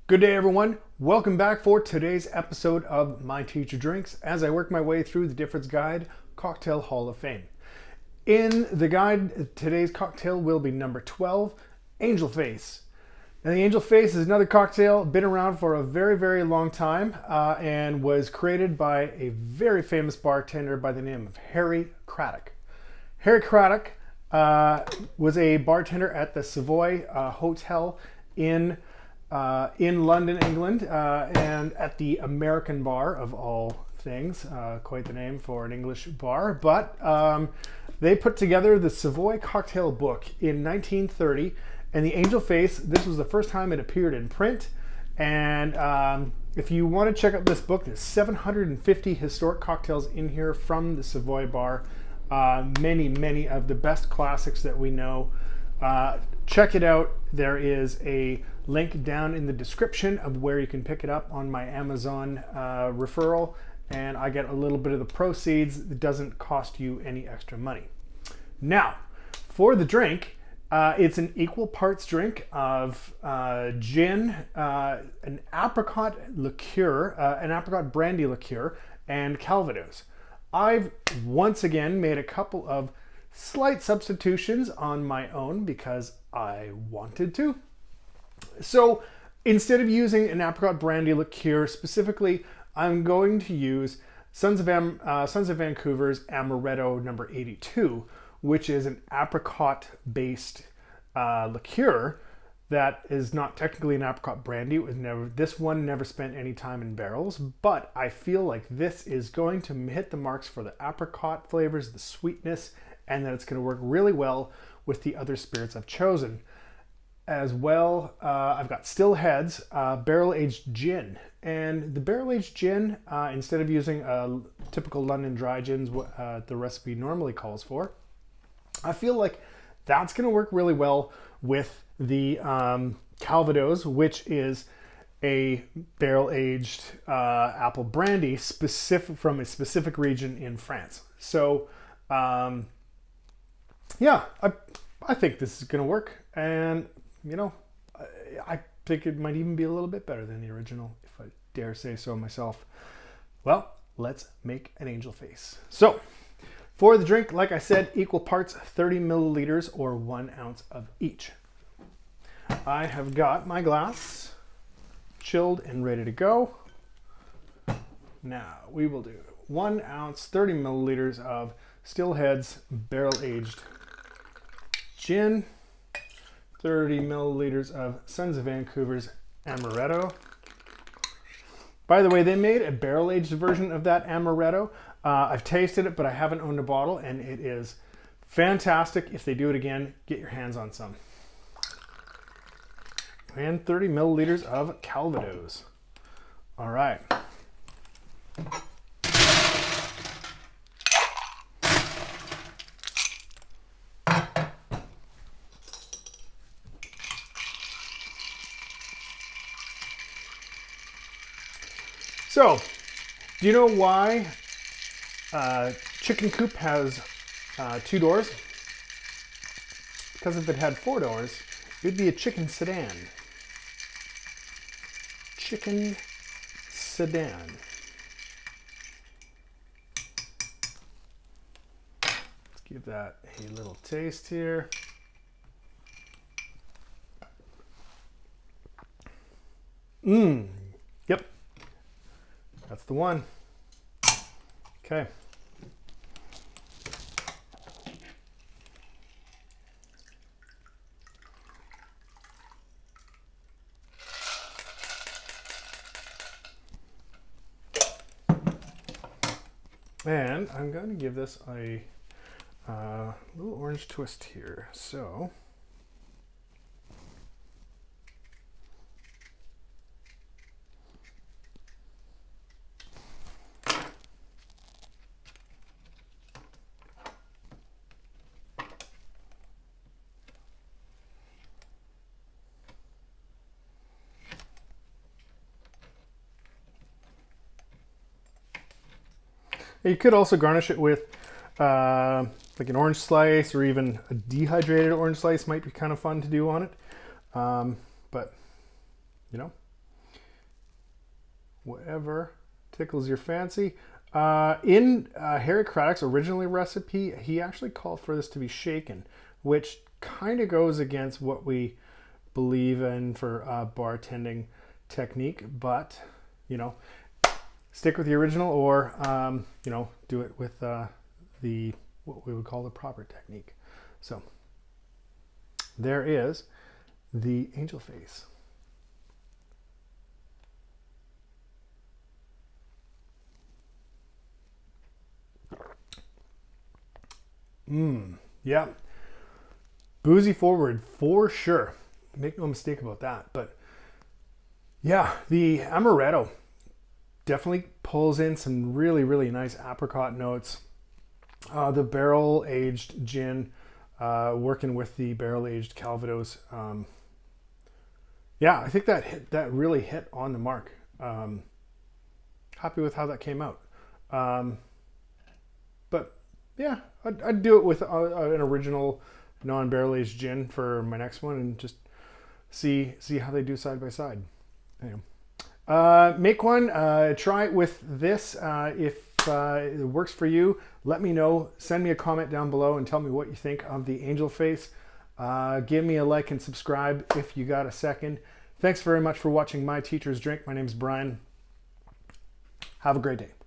Good day, everyone. Welcome back for today's episode of My Teacher Drinks as I work my way through the Difford's Guide Cocktail Hall of Fame. In the guide, today's cocktail will be number 12, Angel Face. Now, the Angel Face is another cocktail, been around for a very, very long time, and was created by a very famous bartender by the name of Harry Craddock. Harry Craddock was a bartender at the Savoy Hotel in London, England, and at the American Bar of all things. Quite the name for an English bar. But they put together the Savoy Cocktail Book in 1930, and the Angel Face, this was the first time it appeared in print. And if you want to check out this book, there's 750 historic cocktails in here from the Savoy Bar. Many of the best classics that we know. Check it out. There is a link down in the description of where you can pick it up on my Amazon referral, and I get a little bit of the proceeds. It doesn't cost you any extra money. Now, for the drink, it's an equal parts drink of gin, an apricot liqueur, an apricot brandy liqueur, and Calvados. I've once again made a couple of slight substitutions on my own because I wanted to. So instead of using an apricot brandy liqueur specifically, I'm going to use Sons of Vancouver's Amaretto number 82, which is an apricot-based liqueur that is not technically an apricot brandy. This one never spent any time in barrels, but I feel like this is going to hit the marks for the apricot flavors, the sweetness, and that it's going to work really well with the other spirits I've chosen. As well, I've got Stillhead's barrel-aged gin. And the barrel-aged gin, instead of using typical London dry gins, the recipe normally calls for, I feel like that's going to work really well with the Calvados, which is a barrel-aged apple brandy from a specific region in France. So, yeah, I think this is going to work. And you know, I think it might even be a little bit better than the original, if I dare say so myself. Well, let's make an Angel Face. So, for the drink, like I said, equal parts 30 milliliters or 1 ounce of each. I have got my glass chilled and ready to go. Now, we will do 1 ounce, 30 milliliters of Stillhead's barrel-aged gin, 30 milliliters of Sons of Vancouver's Amaretto. By the way, they made a barrel-aged version of that Amaretto. I've tasted it, but I haven't owned a bottle, and it is fantastic. If they do it again, get your hands on some. And 30 milliliters of Calvados. All right. So, do you know why chicken coupe has 2 doors? Because if it had 4 doors, it would be a chicken sedan. Chicken sedan. Let's give that a little taste here. Yep. That's the one. Okay. And I'm going to give this a little orange twist here. So, you could also garnish it with like an orange slice, or even a dehydrated orange slice might be kind of fun to do on it. But, you know, whatever tickles your fancy. In Harry Craddock's original recipe, he actually called for this to be shaken, which kind of goes against what we believe in for bartending technique, but you know, stick with the original, or you know, do it with the what we would call the proper technique. So there is the angel face. Yeah, boozy forward for sure. Make no mistake about that. But yeah, the Amaretto definitely pulls in some really nice apricot notes. The barrel aged gin, working with the barrel aged Calvados. Yeah, I think that really hit on the mark. Happy with how that came out. But yeah, I'd do it with an original non-barrel aged gin for my next one, and just see how they do side by side. Anyway, make one, try it with this. If it works for you, let me know. Send me a comment down below and tell me what you think of the angel face. Give me a like and subscribe if you got a second. Thanks very much for watching My Teacher's Drink. My name's Brian. Have a great day.